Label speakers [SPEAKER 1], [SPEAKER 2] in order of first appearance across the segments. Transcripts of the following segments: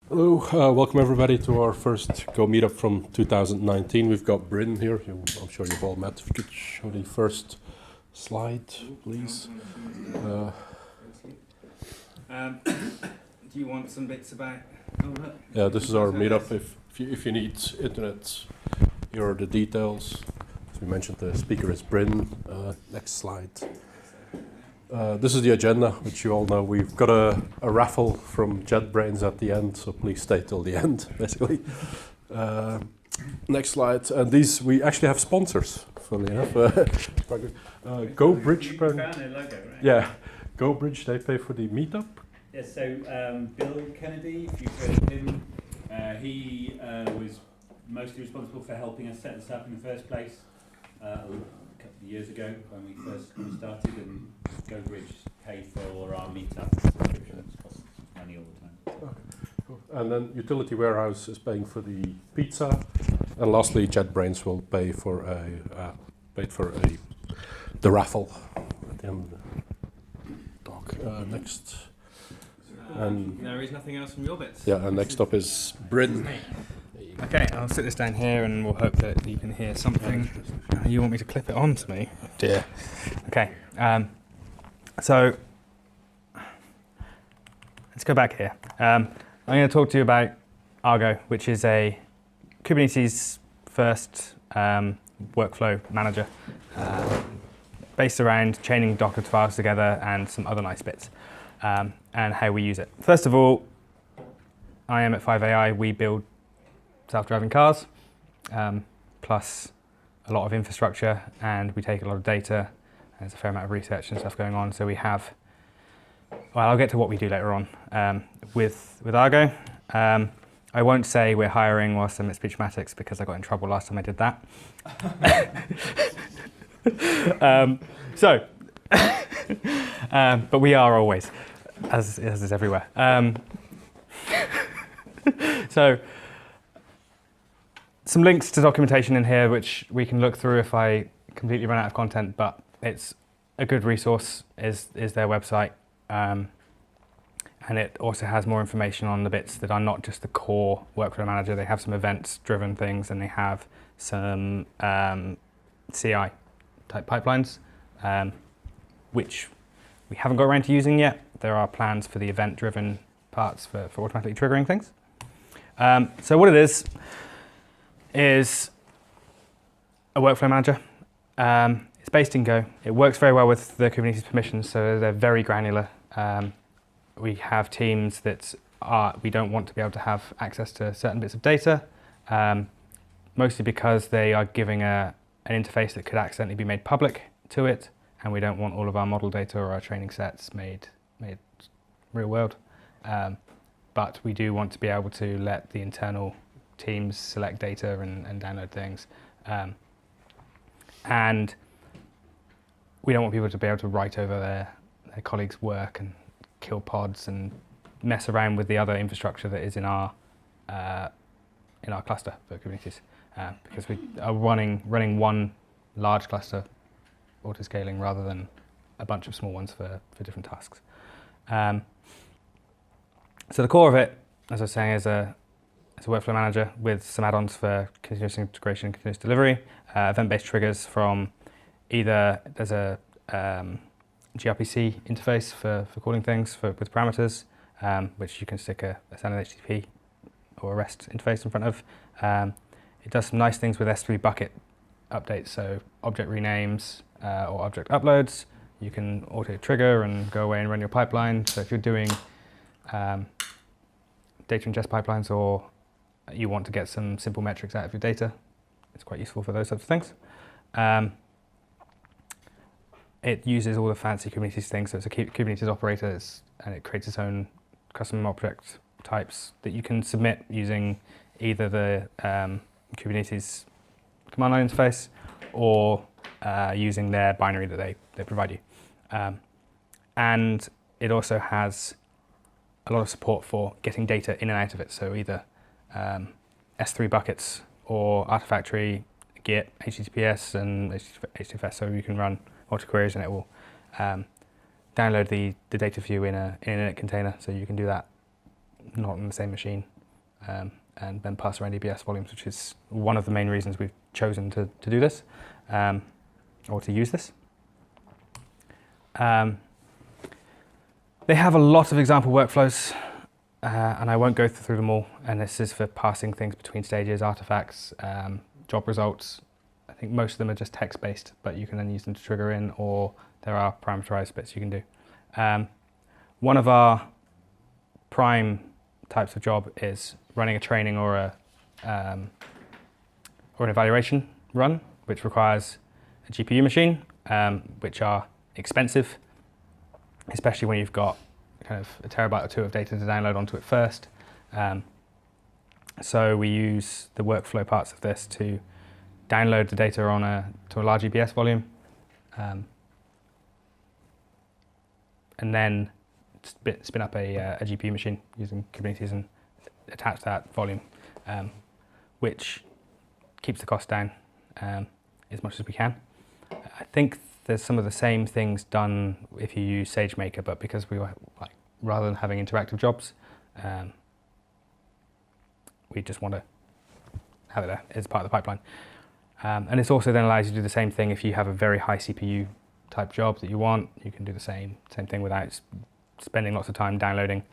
[SPEAKER 1] Hello, welcome everybody to our first Go Meetup from 2019. We've got Bryn here, who I'm sure you've all met. If you could show the first slide, please.
[SPEAKER 2] Do you want some bits about? Oh, look.
[SPEAKER 1] Yeah, this is our meetup. If you need internet, here are the details. As we mentioned, the speaker is Bryn. Next slide. This is the agenda, which you all know. We've got a raffle from JetBrains at the end, so please stay till the end, basically. Next slide. And these, we actually have sponsors, funnily enough. GoBridge.
[SPEAKER 2] Found their logo, right?
[SPEAKER 1] Yeah, GoBridge, they pay for the meetup.
[SPEAKER 2] Yes, so Bill Kennedy, if you've heard of him, he was mostly responsible for helping us set this up in the first place a couple of years ago when we first started, and GoBridge paid for our meetup subscriptions, costs money all the time.
[SPEAKER 1] Okay, cool. And then Utility Warehouse is paying for the pizza, and lastly, JetBrains will pay for the raffle at the end of the talk. Next. And
[SPEAKER 2] there is nothing else from your bits.
[SPEAKER 1] yeah, and next up is Bryn.
[SPEAKER 3] Okay, I'll sit this down here and we'll hope that you can hear something. You want me to clip it onto me? Dear. Okay, so let's go back here. I'm going to talk to you about Argo, which is a Kubernetes first workflow manager based around chaining Docker files together and some other nice bits, and how we use it. First of all, I am at FiveAI. We build self-driving cars, plus a lot of infrastructure, and we take a lot of data. There's a fair amount of research and stuff going on. So we have, well, I'll get to what we do later on with Argo. I won't say we're hiring whilst I'm at Speechmatics because I got in trouble last time I did that. But we are always, as is everywhere. So, some links to documentation in here which we can look through if I completely run out of content, but it's a good resource, is their website. And it also has more information on the bits that are not just the core workflow manager. They have some events-driven things, and they have some CI type pipelines, which we haven't got around to using yet. There are plans for the event-driven parts for automatically triggering things. So what it is a workflow manager. It's based in Go. It works very well with the Kubernetes permissions, so they're very granular. We have teams that we don't want to be able to have access to certain bits of data, mostly because they are giving an interface that could accidentally be made public to it, and we don't want all of our model data or our training sets made real world. But we do want to be able to let the internal teams select data and download things. And we don't want people to be able to write over their colleagues' work and kill pods and mess around with the other infrastructure that is in our cluster for Kubernetes, because we are running one large cluster auto-scaling rather than a bunch of small ones for different tasks. So the core of it, as I was saying, is a workflow manager with some add-ons for continuous integration, continuous delivery, event-based triggers from either there's a gRPC interface for calling things with parameters, which you can stick a standard HTTP or a REST interface in front of. It does some nice things with S3 bucket updates, so object renames or object uploads. You can auto-trigger and go away and run your pipeline. So if you're doing data ingest pipelines, or you want to get some simple metrics out of your data, it's quite useful for those sorts of things. It uses all the fancy Kubernetes things, so it's a Kubernetes operator, and it creates its own custom object types that you can submit using either the Kubernetes command line interface or using their binary that they provide you. And it also has a lot of support for getting data in and out of it, so either S3 buckets or Artifactory, Git, HTTPS, and HTTPS, so you can run multi-queries and it will download the data view in an init container, so you can do that not on the same machine and then pass around EBS volumes, which is one of the main reasons we've chosen to do this, or to use this. They have a lot of example workflows, and I won't go through them all, and this is for passing things between stages, artifacts, job results. I think most of them are just text-based, but you can then use them to trigger in, or there are parameterized bits you can do. One of our prime types of job is running a training or an evaluation run, which requires a GPU machine, which are expensive, especially when you've got kind of a terabyte or two of data to download onto it first. So we use the workflow parts of this to download the data to a large EBS volume, and then spin up a GPU machine using Kubernetes and attach that volume, which keeps the cost down as much as we can. I think there's some of the same things done if you use SageMaker, but because we were rather than having interactive jobs, we just want to have it there as part of the pipeline. And it also then allows you to do the same thing if you have a very high CPU type job that you want. You can do the same thing without spending lots of time downloading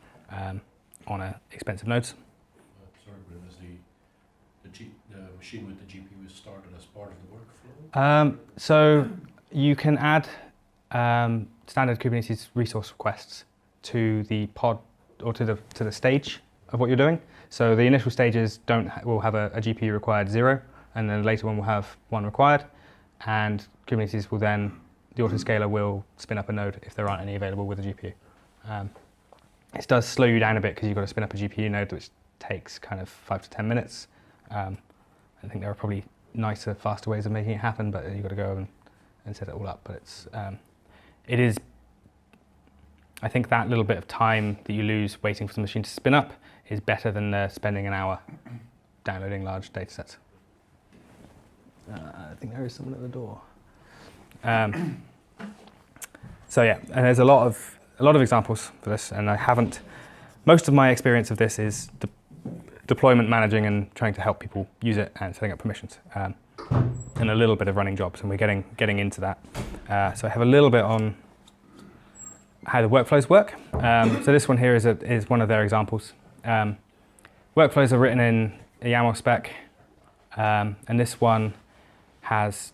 [SPEAKER 3] on expensive nodes.
[SPEAKER 1] Sorry, Bryn, is the machine with the GPU started as part of the workflow?
[SPEAKER 3] So you can add standard Kubernetes resource requests to the pod or to the stage of what you're doing. So the initial stages will have a GPU required 0, and then the later one will have 1 required, and Kubernetes will then, the autoscaler will spin up a node if there aren't any available with a GPU. It does slow you down a bit because you've got to spin up a GPU node, which takes kind of 5 to 10 minutes. I think there are probably nicer, faster ways of making it happen, but you've got to go and set it all up. But it is, I think that little bit of time that you lose waiting for the machine to spin up is better than spending an hour downloading large data sets. I think there is someone at the door. So yeah, and there's a lot of examples for this, and most of my experience of this is deployment managing and trying to help people use it and setting up permissions, and a little bit of running jobs, and we're getting into that. So I have a little bit on how the workflows work. So this one here is one of their examples. Workflows are written in a YAML spec, and this one has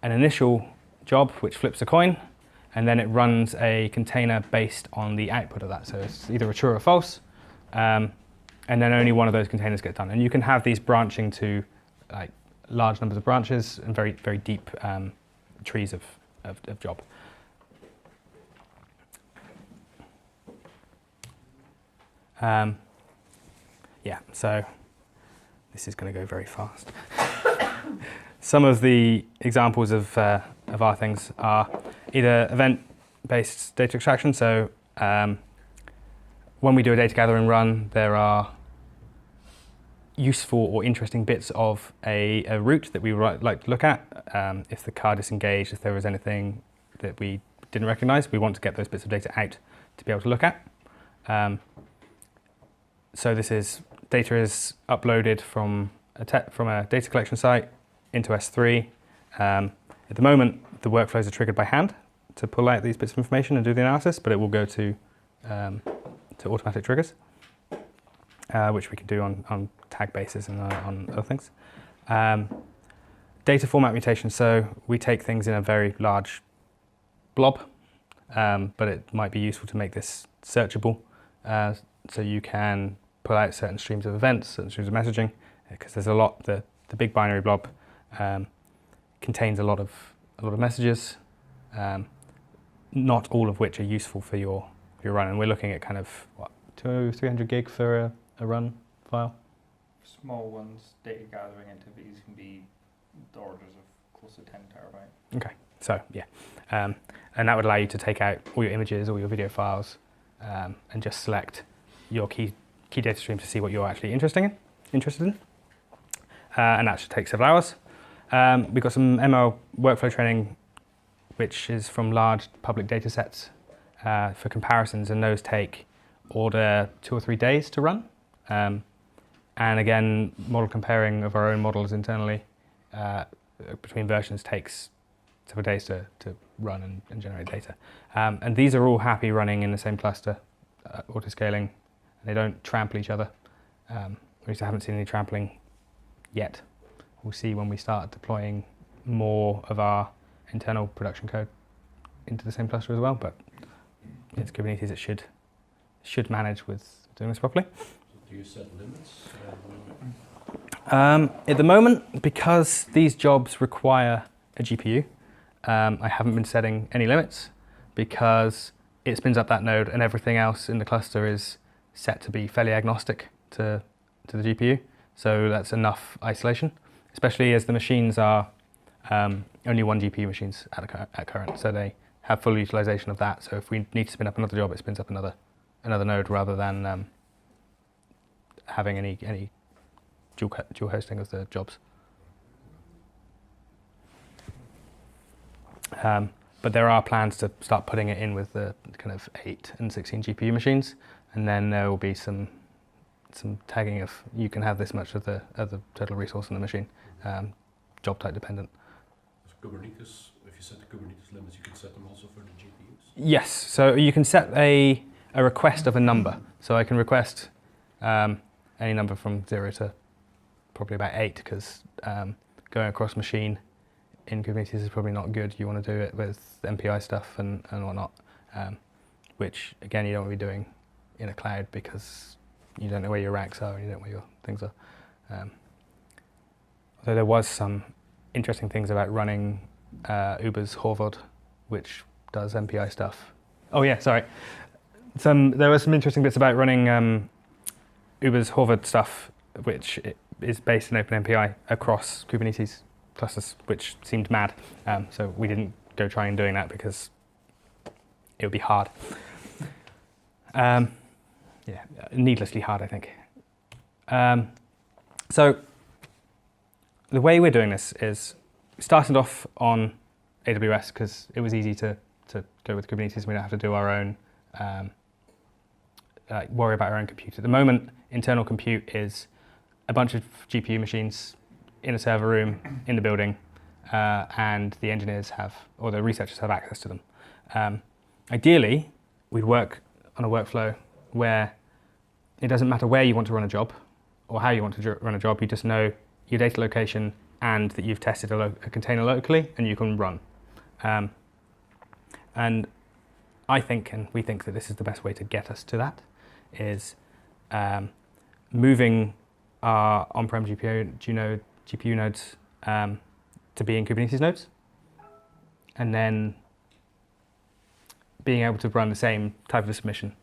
[SPEAKER 3] an initial job which flips a coin, and then it runs a container based on the output of that. So it's either a true or a false, and then only one of those containers get done. And you can have these branching to large numbers of branches and very, very deep trees of job. Yeah, so this is going to go very fast. Some of the examples of our things are either event-based data extraction. So when we do a data gathering run, there are useful or interesting bits of a route that we would like to look at. If the car disengaged, if there was anything that we didn't recognize, we want to get those bits of data out to be able to look at. So this is data is uploaded from a data collection site into S3. At the moment, the workflows are triggered by hand to pull out these bits of information and do the analysis, but it will go to automatic triggers, which we can do on tag bases and on other things. Data format mutation, so we take things in a very large blob, but it might be useful to make this searchable, so you can pull out certain streams of events, certain streams of messaging, because there's a lot. The big binary blob contains a lot of messages, not all of which are useful for your run. And we're looking at kind of 200-300 gig for a run file.
[SPEAKER 4] Small ones, data gathering activities can be the orders of close to 10 terabyte.
[SPEAKER 3] Okay, so yeah, and that would allow you to take out all your images, all your video files, and just select your key data streams to see what you're actually interested in. And that should take several hours. We've got some ML workflow training, which is from large public data sets for comparisons, and those take order 2 or 3 days to run. And again, model comparing of our own models internally between versions takes several days to run and generate data. And these are all happy running in the same cluster, auto-scaling. They don't trample each other. We just haven't seen any trampling yet. We'll see when we start deploying more of our internal production code into the same cluster as well, but it's Kubernetes, it should manage with doing this properly.
[SPEAKER 1] Do you set limits?
[SPEAKER 3] At the moment, because these jobs require a GPU, I haven't been setting any limits because it spins up that node and everything else in the cluster is set to be fairly agnostic to the GPU. So that's enough isolation, especially as the machines are only one GPU machines at current. So they have full utilization of that. So if we need to spin up another job, it spins up another node rather than having any dual hosting of the jobs. But there are plans to start putting it in with the kind of 8 and 16 GPU machines, and then there will be some tagging of you can have this much of the total resource in the machine, job type dependent.
[SPEAKER 1] So Kubernetes, if you set the Kubernetes limits, you can set them also for the GPUs?
[SPEAKER 3] Yes, so you can set a request of a number. So I can request any number from 0 to probably about 8, because going across machine in Kubernetes is probably not good. You want to do it with MPI stuff and whatnot, which again you don't want to be doing in a cloud because you don't know where your racks are and you don't know where your things are. Although there was some interesting things about running Uber's Horvath, which does MPI stuff. Oh yeah, sorry. There were some interesting bits about running Uber's Horvath stuff, which is based in OpenMPI across Kubernetes clusters, which seemed mad. So we didn't go trying doing that because it would be hard. Yeah, needlessly hard, I think. So the way we're doing this is started off on AWS because it was easy to go with Kubernetes. We don't have to do our own, worry about our own compute. At the moment, internal compute is a bunch of GPU machines in a server room in the building, and the engineers or the researchers have access to them. Ideally, we'd work on a workflow where it doesn't matter where you want to run a job or how you want to run a job, you just know your data location and that you've tested a container locally and you can run. And I think, and we think that this is the best way to get us to that, is moving our on-prem GPU nodes to be in Kubernetes nodes, and then being able to run the same type of submission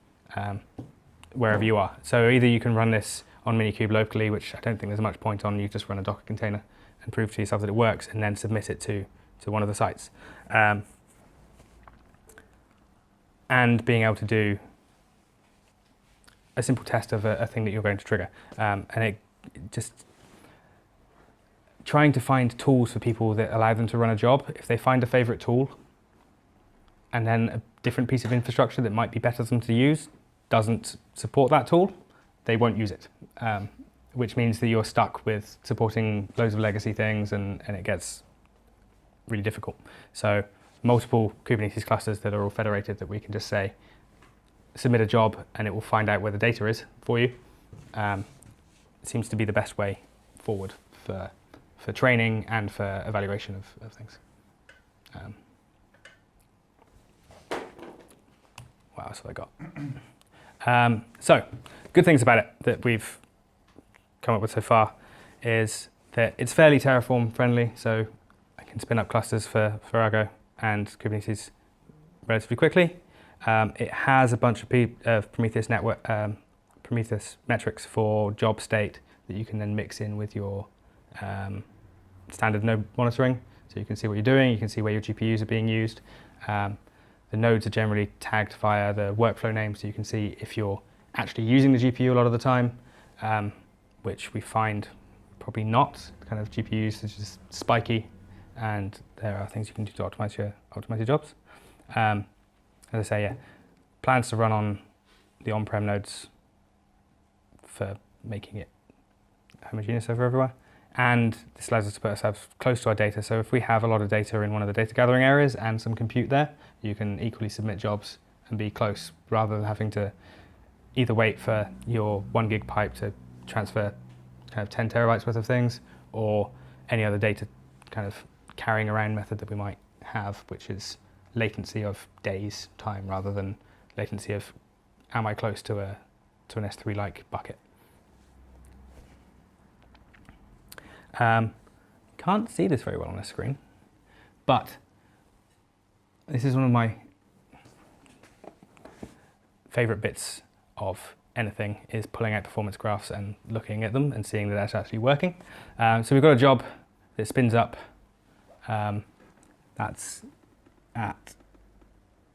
[SPEAKER 3] wherever you are. So either you can run this on Minikube locally, which I don't think there's much point on. You just run a Docker container and prove to yourself that it works, and then submit it to one of the sites. And being able to do a simple test of a thing that you're going to trigger. And it just trying to find tools for people that allow them to run a job. If they find a favorite tool and then a different piece of infrastructure that might be better for them to use doesn't support that tool, they won't use it, which means that you're stuck with supporting loads of legacy things, and it gets really difficult. So multiple Kubernetes clusters that are all federated that we can just say, submit a job and it will find out where the data is for you. Seems to be the best way forward for training and for evaluation of things. What else have I got? So, good things about it that we've come up with so far is that it's fairly Terraform friendly, so I can spin up clusters for Argo and Kubernetes relatively quickly. It has a bunch of Prometheus network, Prometheus metrics for job state that you can then mix in with your standard node monitoring. So you can see what you're doing, you can see where your GPUs are being used. The nodes are generally tagged via the workflow name, so you can see if you're actually using the GPU a lot of the time, which we find probably not. Kind of GPU usage is spiky, and there are things you can do to optimize your jobs. As I say, yeah, plans to run on the on-prem nodes for making it homogeneous over everywhere. And this allows us to put ourselves close to our data. So if we have a lot of data in one of the data gathering areas and some compute there, you can equally submit jobs and be close rather than having to either wait for your 1 gig pipe to transfer kind of 10 terabytes worth of things, or any other data kind of carrying around method that we might have, which is latency of days time rather than latency of am I close to an S3-like bucket. Can't see this very well on the screen, but this is one of my favorite bits of anything, is pulling out performance graphs and looking at them and seeing that that's actually working. So we've got a job that spins up. That's at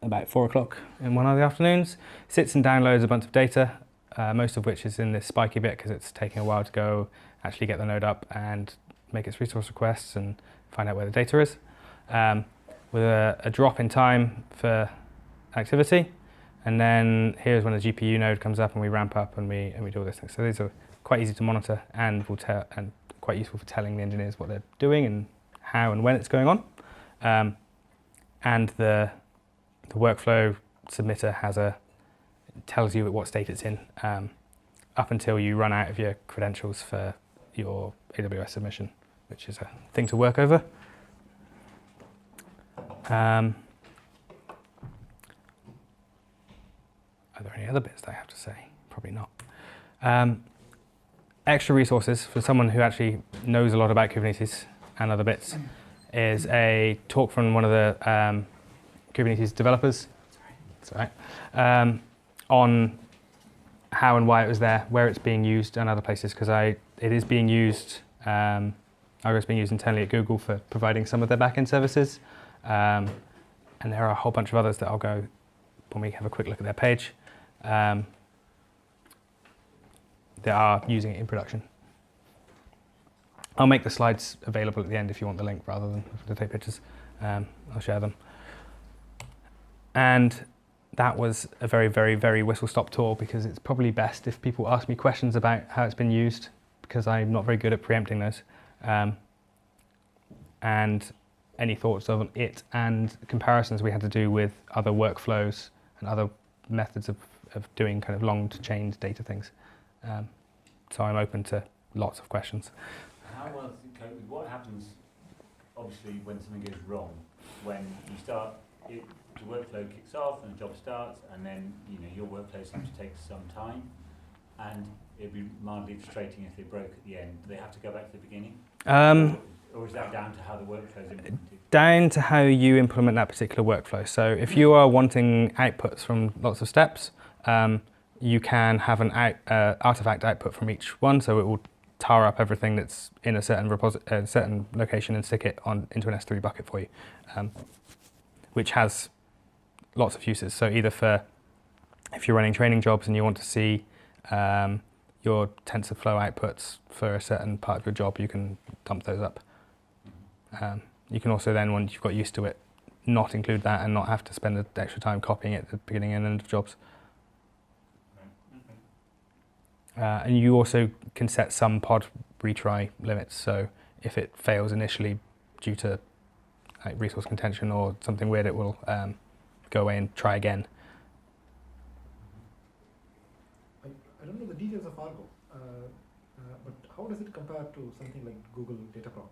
[SPEAKER 3] about 4 o'clock in one of the afternoons. Sits and downloads a bunch of data, most of which is in this spiky bit because it's taking a while to go actually get the node up and make its resource requests and find out where the data is. With a drop in time for activity. And then here's when the GPU node comes up and we ramp up and we do all these things. So these are quite easy to monitor and quite useful for telling the engineers what they're doing and how and when it's going on. And the workflow submitter tells you what state it's in up until you run out of your credentials for your AWS submission, which is a thing to work over. Are there any other bits that I have to say? Probably not. Extra resources for someone who actually knows a lot about Kubernetes and other bits is a talk from one of the Kubernetes developers. Sorry. On how and why it was there, where it's being used, and other places, because it is being used. Argo is being used internally at Google for providing some of their backend services, and there are a whole bunch of others that I'll go when we have a quick look at their page. They are using it in production. I'll make the slides available at the end if you want the link rather than to take pictures. I'll share them. And that was a very, very, very whistle-stop tour, because it's probably best if people ask me questions about how it's been used, because I'm not very good at preempting those. And any thoughts on it and comparisons we had to do with other workflows and other methods of doing kind of long-chained data things. So I'm open to lots of questions.
[SPEAKER 2] How well does it cope with what happens, obviously, when something goes wrong? When you start, the workflow kicks off and the job starts, and then your workflow seems to take some time, and it'd be mildly frustrating if they broke at the end. Do they have to go back to the beginning? Or is that down to how the workflow is implemented? Down
[SPEAKER 3] to how you implement that particular workflow. So if you are wanting outputs from lots of steps, you can have an artifact output from each one, so it will tar up everything that's in a certain location and stick it into an S3 bucket for you, which has lots of uses. So either for if you're running training jobs and you want to see your TensorFlow outputs for a certain part of your job, you can dump those up. You can also then, once you've got used to it, not include that and not have to spend the extra time copying it at the beginning and end of jobs. And you also can set some pod retry limits. So if it fails initially due to resource contention or something weird, it will go away and try again.
[SPEAKER 5] I don't know the details of Argo, but how does it compare to something like Google Dataproc?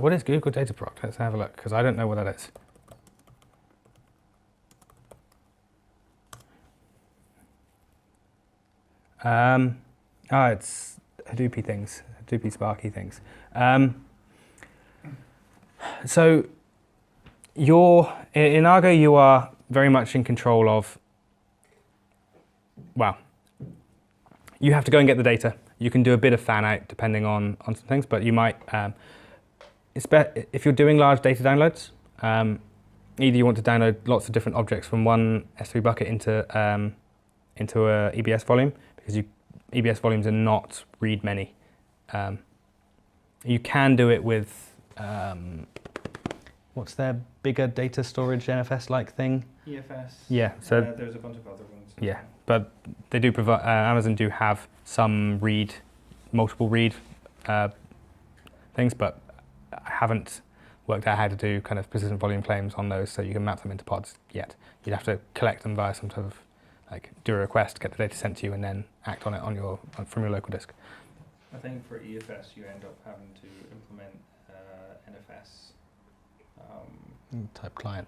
[SPEAKER 3] What is Google Dataproc? Let's have a look, because I don't know what that is. It's Hadoopy things, Hadoopy Sparky things. So in Argo, you are very much in control of, well, you have to go and get the data. You can do a bit of fan out depending on some things, but you might, if you're doing large data downloads, either you want to download lots of different objects from one S3 bucket into a EBS volume, because EBS volumes are not read many. You can do it with, what's their bigger data storage NFS-like thing?
[SPEAKER 4] EFS.
[SPEAKER 3] Yeah. So
[SPEAKER 4] there's a bunch of other ones.
[SPEAKER 3] Yeah, but they do provide. Amazon do have some read multiple read things, but I haven't worked out how to do kind of persistent volume claims on those so you can map them into pods yet. You'd have to collect them via some sort of like do a request, get the data sent to you, and then act on it from your local disk.
[SPEAKER 4] I think for EFS you end up having to implement NFS
[SPEAKER 3] Type client.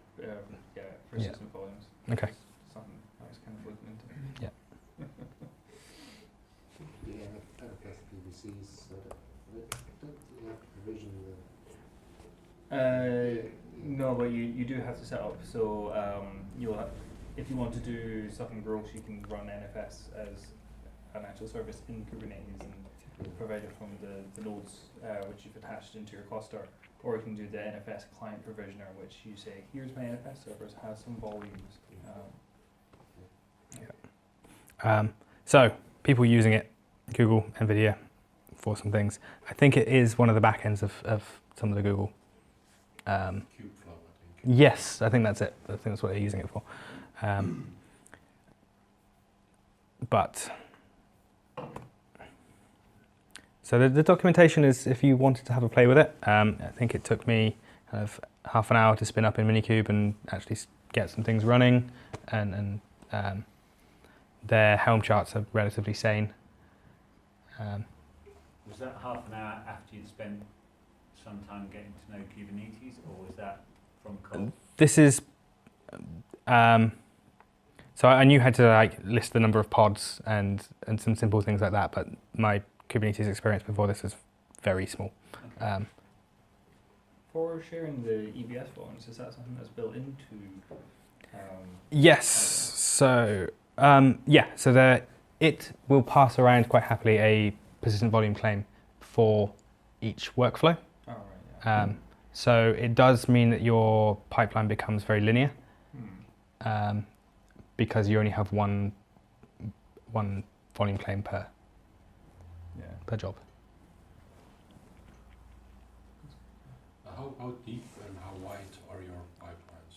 [SPEAKER 4] persistent volumes.
[SPEAKER 3] Okay.
[SPEAKER 4] Something I was kind of looking into.
[SPEAKER 3] Yeah.
[SPEAKER 6] NFS PVCs, don't you have to provision
[SPEAKER 4] No, but you do have to set up. So you'll have, if you want to do something gross, you can run NFS as an actual service in Kubernetes and provide it from the nodes which you've attached into your cluster, or you can do the NFS client provisioner, which you say, here's my NFS servers, has some volumes.
[SPEAKER 3] So people using it, Google, NVIDIA, for some things. I think it is one of the backends of some of the Google.
[SPEAKER 1] Kubeflow, I think.
[SPEAKER 3] Yes, I think that's it. I think that's what they're using it for. But so the documentation is, if you wanted to have a play with it, I think it took me kind of half an hour to spin up in Minikube and actually get some things running, and their Helm charts are relatively sane.
[SPEAKER 2] Was that half an hour after you'd spent some time getting to know Kubernetes, or was that from code?
[SPEAKER 3] This is so I knew how to like list the number of pods and some simple things like that, but my Kubernetes experience before this was very small.
[SPEAKER 2] Okay.
[SPEAKER 4] For sharing the EBS volumes, is that something that's built into?
[SPEAKER 3] Yes. So so it will pass around quite happily a persistent volume claim for each workflow.
[SPEAKER 4] Oh, right, yeah.
[SPEAKER 3] So it does mean that your pipeline becomes very linear, because you only have one volume claim per job.
[SPEAKER 1] How deep and how wide are your pipelines?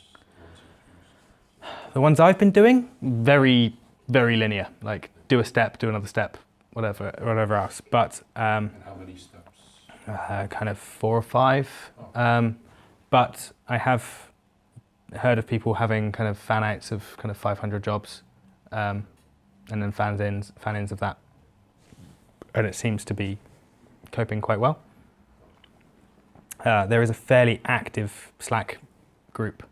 [SPEAKER 3] The ones I've been doing, very, very linear. Like do a step, do another step, whatever else. But
[SPEAKER 1] And how many steps?
[SPEAKER 3] kind of 4 or 5. But I have heard of people having kind of fan outs of kind of 500 jobs, and then fan ins of that, and it seems to be coping quite well. There is a fairly active Slack group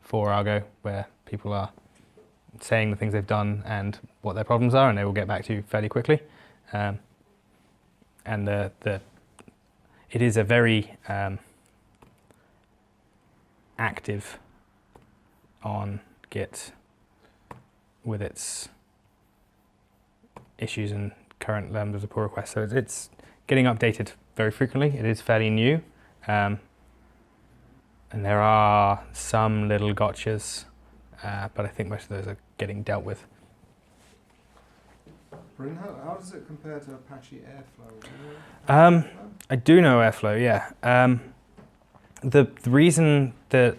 [SPEAKER 3] for Argo where people are saying the things they've done and what their problems are, and they will get back to you fairly quickly. And it is a very active on Git with its issues and current lambdas of pull requests. So it's getting updated very frequently. It is fairly new. And there are some little gotchas, but I think most of those are getting dealt with.
[SPEAKER 7] Bryn, how does it compare to Apache Airflow?
[SPEAKER 3] I do know Airflow, yeah. The reason that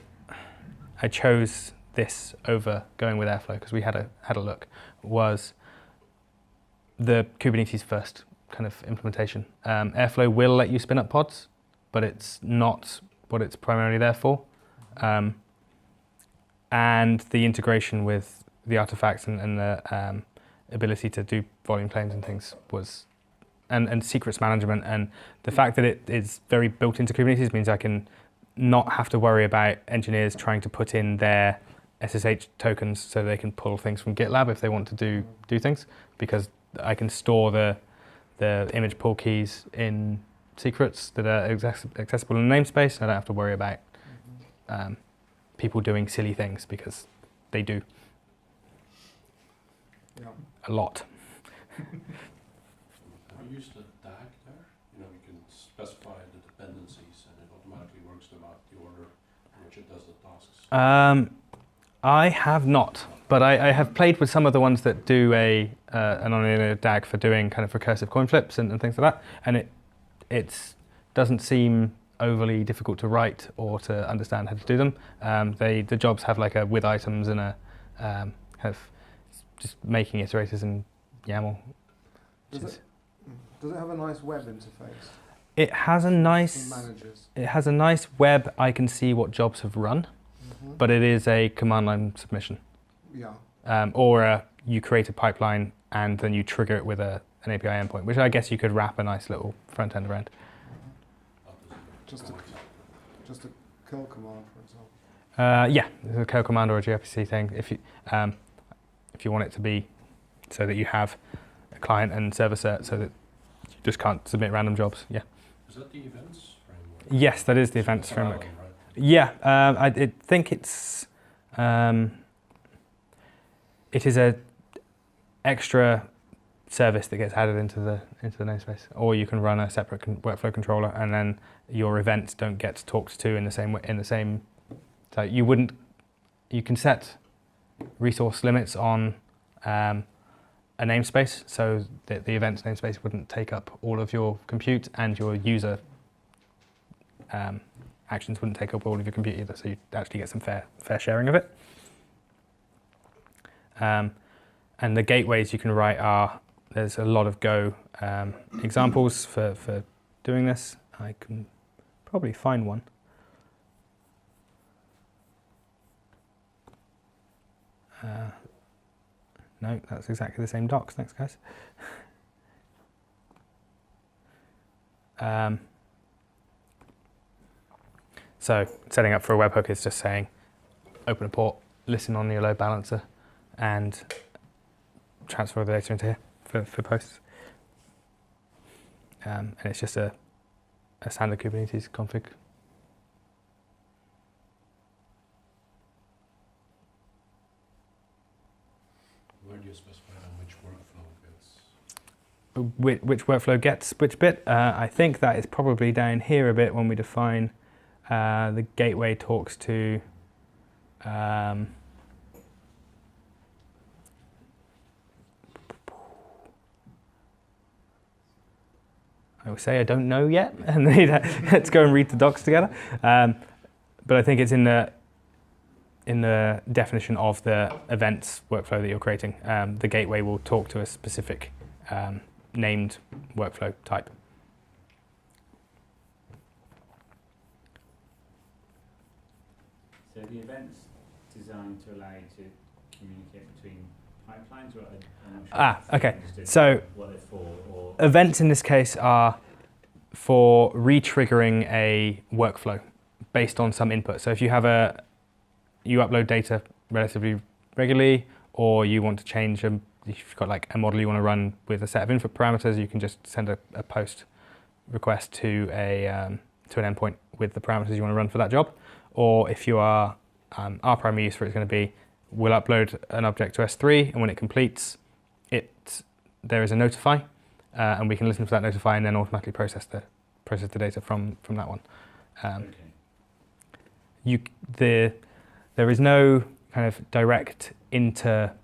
[SPEAKER 3] I chose this over going with Airflow, because we had a look, was the Kubernetes first kind of implementation. Airflow will let you spin up pods, but it's not what it's primarily there for. And the integration with the artifacts and the ability to do volume claims and things was, and secrets management, and the fact that it is very built into Kubernetes means I can not have to worry about engineers trying to put in their SSH tokens so they can pull things from GitLab if they want to do things, because I can store the image pull keys in secrets that are accessible in the namespace. I don't have to worry about people doing silly things, because they do a lot.
[SPEAKER 1] Have you used the DAG there? You can specify the dependencies and it automatically works them out the order in which it does the tasks.
[SPEAKER 3] I have not, but I have played with some of the ones that do a nonlinear DAG for doing kind of recursive coin flips and things like that, and it doesn't seem overly difficult to write or to understand how to do them. The jobs have like a with items and a kind of just making iterators in YAML.
[SPEAKER 7] Does Does it have a nice web interface
[SPEAKER 3] It has a
[SPEAKER 7] for
[SPEAKER 3] nice,
[SPEAKER 7] managers?
[SPEAKER 3] it has a nice web. I can see what jobs have run, but it is a command line submission.
[SPEAKER 7] Yeah.
[SPEAKER 3] Or you create a pipeline and then you trigger it with an API endpoint, which I guess you could wrap a nice little front end around.
[SPEAKER 7] Just a kill command, for example.
[SPEAKER 3] Yeah, there's a kill command or a gRPC thing. If you want it to be so that you have a client and server cert, so that you just can't submit random jobs. Yeah.
[SPEAKER 1] Is that the events framework?
[SPEAKER 3] Yes, that is the events framework.
[SPEAKER 1] Right?
[SPEAKER 3] Yeah, I think it's it is a extra service that gets added into the namespace, or you can run a separate workflow controller, and then your events don't get talked to in the same way. So you can set resource limits on a namespace, so that the events namespace wouldn't take up all of your compute, and your user actions wouldn't take up all of your compute either. So you actually get some fair sharing of it. And the gateways you can write there's a lot of Go examples for doing this. I can probably find one. No, that's exactly the same docs. Thanks, guys. So setting up for a webhook is just saying, open a port, listen on your load balancer, and transfer the data into here for posts. And it's just a standard Kubernetes config.
[SPEAKER 1] Where do you specify which workflow gets?
[SPEAKER 3] Which workflow gets which bit? I think that is probably down here a bit when we define the gateway talks to I will say I don't know yet, and let's go and read the docs together. But I think it's in the definition of the events workflow that you're creating. The gateway will talk to a specific named workflow type.
[SPEAKER 2] So the event's designed to allow you to communicate between pipelines, or I'm not sure
[SPEAKER 3] Okay. So
[SPEAKER 2] what they're for, or
[SPEAKER 3] events in this case are for re-triggering a workflow based on some input. So if you have you upload data relatively regularly, or you want to change if you've got like a model you want to run with a set of input parameters, you can just send a post request to an endpoint with the parameters you want to run for that job. Or if you are, our primary use for it is going to be, we'll upload an object to S3, and when it completes, there is a notify, and we can listen for that notify and then automatically process the data from that one.
[SPEAKER 2] okay.
[SPEAKER 3] There is no kind of direct inter-pod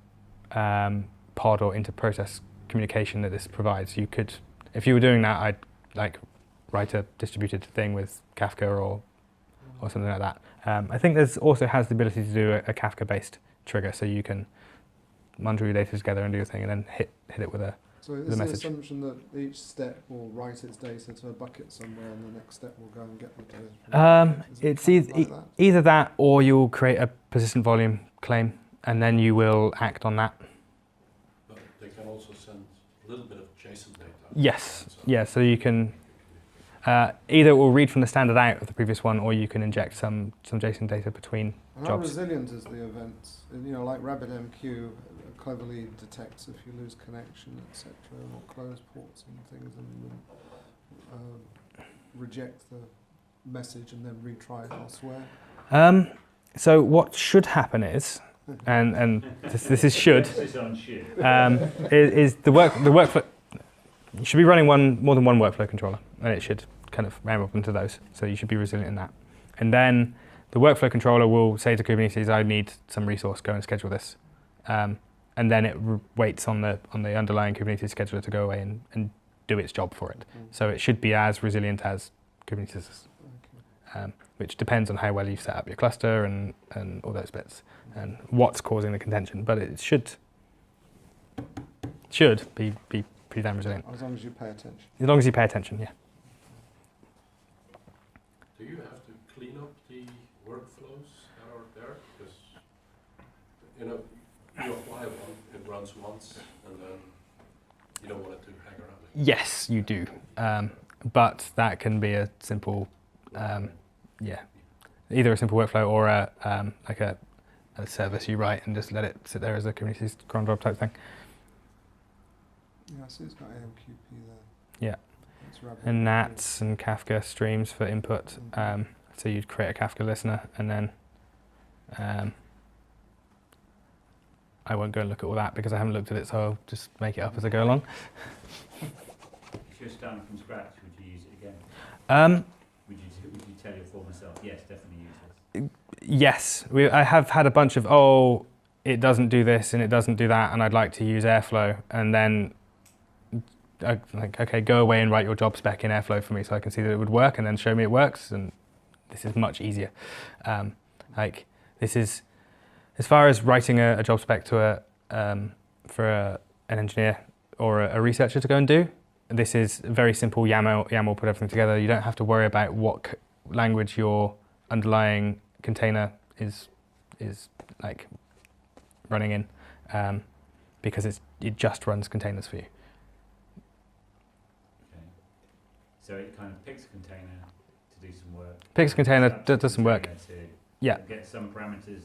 [SPEAKER 3] or inter-process communication that this provides. You could, if you were doing that, I'd like write a distributed thing with Kafka or something like that. I think there's also has the ability to do a Kafka-based trigger, so you can bundle your data together and do your thing, and then hit it with a
[SPEAKER 7] So is the assumption that each step will write its data to a bucket somewhere, and the next step will go and get the data?
[SPEAKER 3] It's
[SPEAKER 7] like that?
[SPEAKER 3] either that, or you'll create a persistent volume claim, and then you will act on that.
[SPEAKER 1] But they can also send a little bit of JSON data.
[SPEAKER 3] Yes. Yeah. So you can either it will read from the standard out of the previous one, or you can inject some JSON data between
[SPEAKER 7] And how
[SPEAKER 3] jobs.
[SPEAKER 7] resilient is the event? Like RabbitMQ cleverly detects if you lose connection, etc., or close ports and things, and reject the message and then retry it elsewhere.
[SPEAKER 3] So what should happen is, and this is should,
[SPEAKER 2] Emphasis on should.
[SPEAKER 3] is the workflow. You should be running more than one workflow controller, and it should kind of ram up into those. So you should be resilient in that. And then the workflow controller will say to Kubernetes, "I need some resource. Go and schedule this." And then it waits on the underlying Kubernetes scheduler to go away and do its job for it. So it should be as resilient as Kubernetes is, which depends on how well you've set up your cluster and all those bits and what's causing the contention. But it should be pretty damn resilient.
[SPEAKER 7] As long as you pay attention.
[SPEAKER 3] As long as you pay attention, yeah.
[SPEAKER 1] Do you have to clean up the workflows that are there? Because, you know, you apply one, it runs once, and then you don't want it to hang around.
[SPEAKER 3] Yes, you do. But that can be a simple, either a simple workflow or like a service you write and just let it sit there as a Kubernetes cron job type thing.
[SPEAKER 7] Yeah, so it's got AMQP there.
[SPEAKER 3] Yeah.
[SPEAKER 7] It's RabbitMQ.
[SPEAKER 3] And Nats and Kafka streams for input. So you'd create a Kafka listener and then I won't go and look at all that because I haven't looked at it, so I'll just make it up as I go along.
[SPEAKER 2] If you're starting from scratch, would you use it again? Would you tell your former self, yes, definitely use this?
[SPEAKER 3] Yes, I have had a bunch of, it doesn't do this and it doesn't do that, and I'd like to use Airflow, and then like, okay, go away and write your job spec in Airflow for me so I can see that it would work, and then show me it works, and this is much easier. Like this is, as far as writing a job spec to an engineer or a researcher to go and do, this is very simple YAML, put everything together. You don't have to worry about what language your underlying container is like running in, because it just runs containers for you.
[SPEAKER 2] Okay. So it kind of picks a container to do some work.
[SPEAKER 3] Picks a container, does some work.
[SPEAKER 2] To get some parameters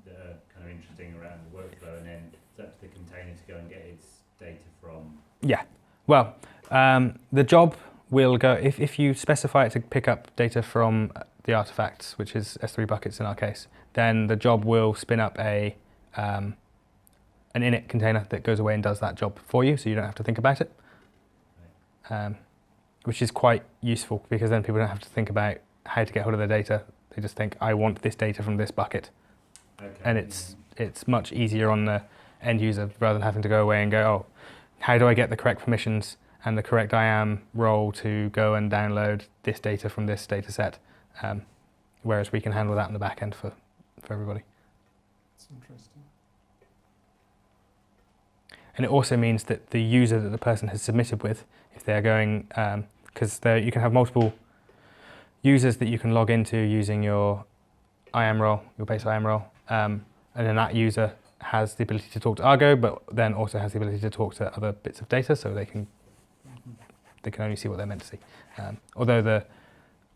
[SPEAKER 2] that are kind of interesting around the workflow, and then it's up to the container to go and get its data from.
[SPEAKER 3] Yeah. Well, the job will go, if you specify it to pick up data from the artifacts, which is S3 buckets in our case, then the job will spin up an init container that goes away and does that job for you, so you don't have to think about it, which is quite useful because then people don't have to think about how to get hold of their data. They just think, I want this data from this bucket.
[SPEAKER 2] Okay.
[SPEAKER 3] And it's much easier on the end user rather than having to go away and go, how do I get the correct permissions and the correct IAM role to go and download this data from this data set? Whereas we can handle that in the back end for everybody.
[SPEAKER 7] That's interesting.
[SPEAKER 3] And it also means that the user that the person has submitted with, if they're going, because you can have multiple users that you can log into using your IAM role, your base IAM role, and then that user has the ability to talk to Argo, but then also has the ability to talk to other bits of data, so they can only see what they're meant to see. Although the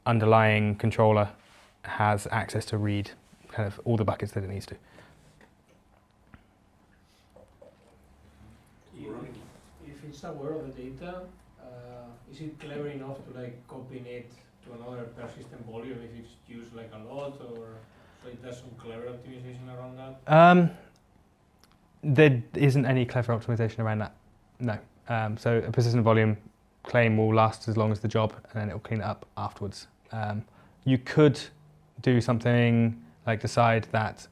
[SPEAKER 3] underlying controller has access to read kind of all the buckets that it needs to.
[SPEAKER 8] If it's aware of the data, is it clever enough to like copy it to another persistent volume if it's used like a lot, or so it does some clever optimization around that?
[SPEAKER 3] There isn't any clever optimization around that, no. So a persistent volume claim will last as long as the job, and then it will clean it up afterwards. You could do something like decide that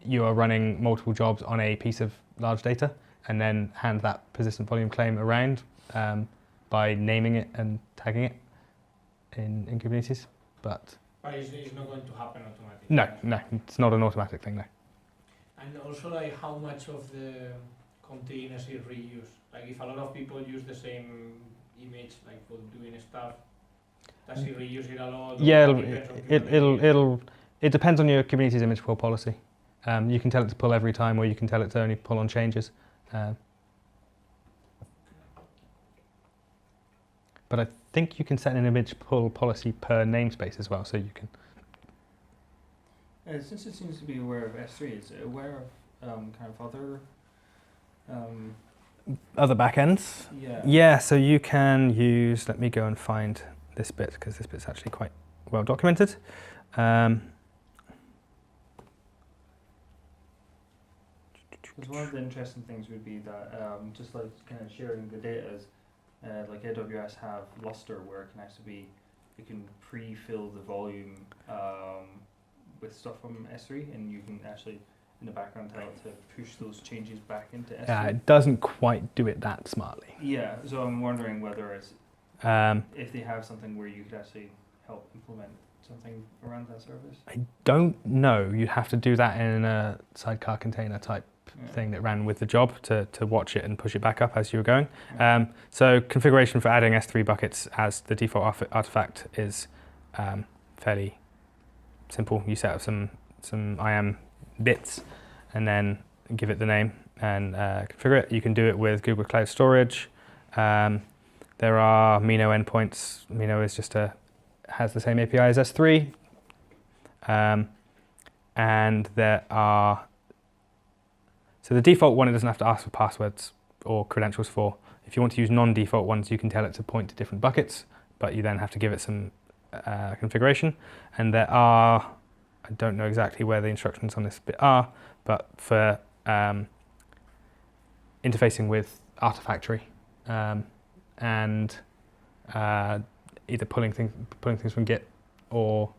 [SPEAKER 3] you are running multiple jobs on a piece of large data, and then hand that persistent volume claim around by naming it and tagging it in Kubernetes. But
[SPEAKER 8] it's not going to happen automatically.
[SPEAKER 3] No, it's not an automatic thing, no.
[SPEAKER 8] And also, like, how much of the containers is reused? Like, if a lot of people use the same image, like for doing stuff, does it reuse it a lot?
[SPEAKER 3] Yeah, it depends on your Kubernetes image pull policy. You can tell it to pull every time, or you can tell it to only pull on changes. But I think you can set an image pull policy per namespace as well, so you can.
[SPEAKER 4] Since it seems to be aware of S3, is it aware of kind of
[SPEAKER 3] other backends?
[SPEAKER 4] Yeah.
[SPEAKER 3] Yeah, so you can use, let me go and find this bit, because this bit's actually quite well documented.
[SPEAKER 4] Because one of the interesting things would be that just like kind of sharing the data, like AWS have Lustre, where it can actually be, you can pre-fill the volume with stuff from S3, and you can actually in the background tell it to push those changes back into S3.
[SPEAKER 3] Yeah, it doesn't quite do it that smartly.
[SPEAKER 4] Yeah, so I'm wondering whether it's if they have something where you could actually help implement something around that service.
[SPEAKER 3] I don't know. You'd have to do that in a sidecar container type thing that ran with the job to watch it and push it back up as you were going. So configuration for adding S3 buckets as the default artifact is fairly simple. You set up some IAM bits and then give it the name and configure it. You can do it with Google Cloud Storage. There are Mino endpoints. Mino is has the same API as S3. And there are, so the default one it doesn't have to ask for passwords or credentials for. If you want to use non-default ones, you can tell it to point to different buckets, but you then have to give it some configuration. And there are, I don't know exactly where the instructions on this bit are, but for interfacing with Artifactory and either pulling things from Git or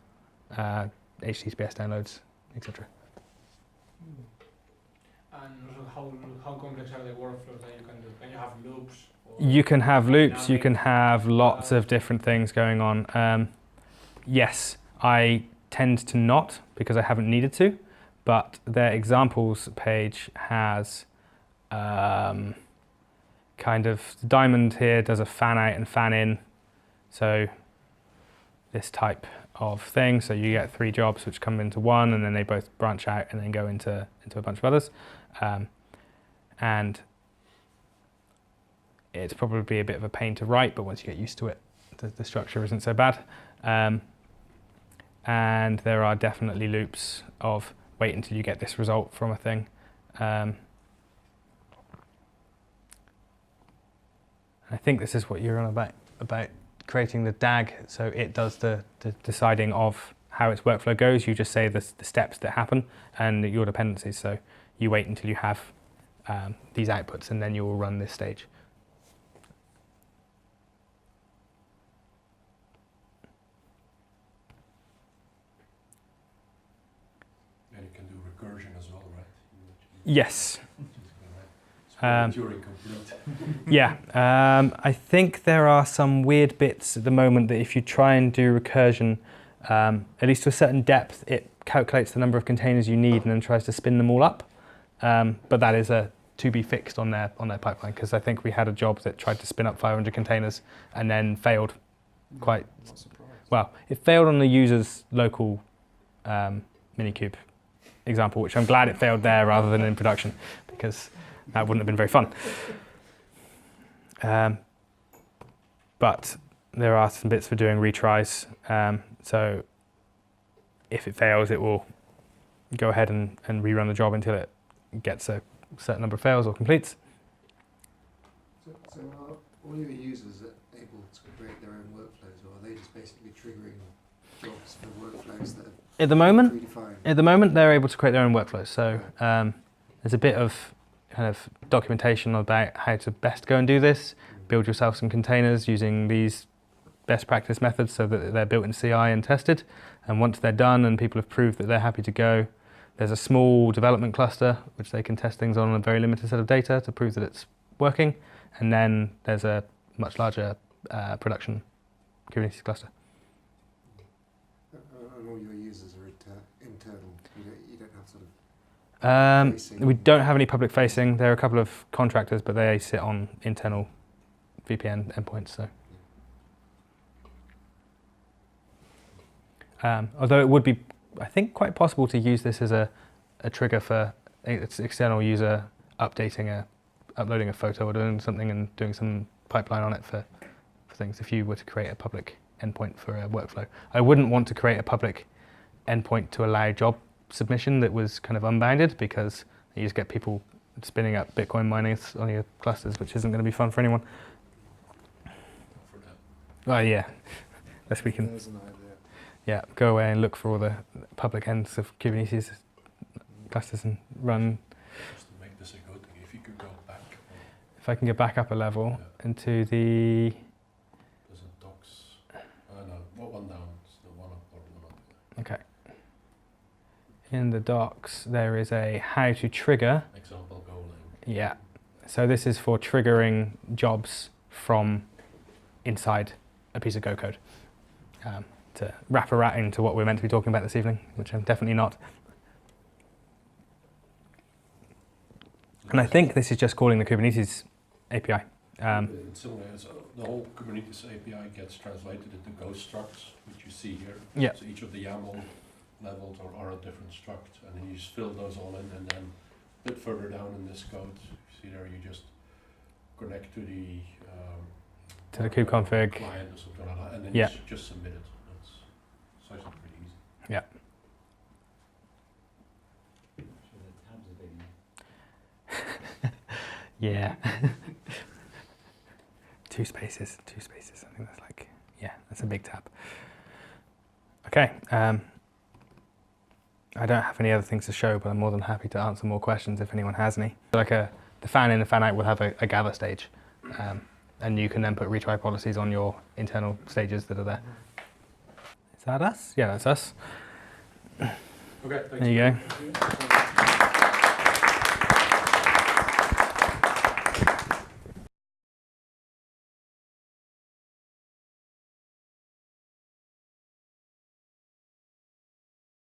[SPEAKER 3] HTTPS downloads, etc.
[SPEAKER 8] And also how complex are the workflows that you can do? Can you have loops?
[SPEAKER 3] You can have loops, you can have lots of different things going on. Yes, I tend to not because I haven't needed to, but their examples page has kind of, Diamond here does a fan out and fan in. So this type of thing. So you get 3 jobs which come into one and then they both branch out and then go into a bunch of others. And it's probably a bit of a pain to write, but once you get used to it, the structure isn't so bad. And there are definitely loops of wait until you get this result from a thing. I think this is what you're on about creating the DAG, so it does the deciding of how its workflow goes. You just say the steps that happen and your dependencies. So you wait until you have these outputs and then you will run this stage.
[SPEAKER 1] And you can do recursion as well, right?
[SPEAKER 3] Yes.
[SPEAKER 1] Turing complete.
[SPEAKER 3] Yeah, I think there are some weird bits at the moment that if you try and do recursion, at least to a certain depth, it calculates the number of containers you need and then tries to spin them all up. But that is to be fixed on their pipeline, because I think we had a job that tried to spin up 500 containers and then failed quite well. It failed on the user's local Minikube example, which I'm glad it failed there rather than in production, because that wouldn't have been very fun. But there are some bits for doing retries. So if it fails, it will go ahead and rerun the job until it gets a certain number of fails or completes.
[SPEAKER 6] So are all your users able to create their own workflows, or are they just basically triggering jobs for workflows that are
[SPEAKER 3] At the moment, they're able to create their own workflows. So there's a bit of kind of documentation about how to best go and do this. Build yourself some containers using these best practice methods so that they're built in CI and tested. And once they're done and people have proved that they're happy to go, there's a small development cluster which they can test things on a very limited set of data to prove that it's working. And then there's a much larger production Kubernetes cluster.
[SPEAKER 6] and all your users are internal. You don't have sort of
[SPEAKER 3] we don't have any public facing. There are a couple of contractors, but they sit on internal VPN endpoints. So, although it would be, I think, quite possible to use this as a trigger for its external user updating uploading a photo or doing something and doing some pipeline on it for things. If you were to create a public endpoint for a workflow, I wouldn't want to create a public endpoint to allow job submission that was kind of unbounded, because you just get people spinning up Bitcoin miners on your clusters, which isn't going to be fun for anyone. Well, yeah, unless we can.
[SPEAKER 7] There's an idea.
[SPEAKER 3] Yeah, go away and look for all the public ends of Kubernetes clusters and run.
[SPEAKER 1] Just to make this a good thing, if you could go back.
[SPEAKER 3] If I can get back up a level into the.
[SPEAKER 1] There's a docs. No, one down. It's the one up or one up.
[SPEAKER 3] Okay. In the docs, there is a how to trigger.
[SPEAKER 1] Example Golang.
[SPEAKER 3] Yeah. So this is for triggering jobs from inside a piece of Go code. To wrap around into what we're meant to be talking about this evening, which I'm definitely not. And I think this is just calling the Kubernetes API.
[SPEAKER 1] In similar, the whole Kubernetes API gets translated into Ghost structs, which you see here.
[SPEAKER 3] Yeah.
[SPEAKER 1] So each of the YAML levels are a different struct, and then you just fill those all in, and then a bit further down in this code, you see there, you just connect to the
[SPEAKER 3] kubeconfig.
[SPEAKER 1] client or something like that, and then
[SPEAKER 3] Yeah.
[SPEAKER 1] you just submit it. It's actually pretty easy.
[SPEAKER 3] Yeah.
[SPEAKER 2] So the tabs are big now.
[SPEAKER 3] Yeah. two spaces. I think that's like, yeah, that's a big tab. Okay. I don't have any other things to show, but I'm more than happy to answer more questions if anyone has any. Like the fan in and fan out will have a gather stage, and you can then put retry policies on your internal stages that are there. Is that us? Yeah, that's us.
[SPEAKER 1] Okay, thanks.
[SPEAKER 3] There you go.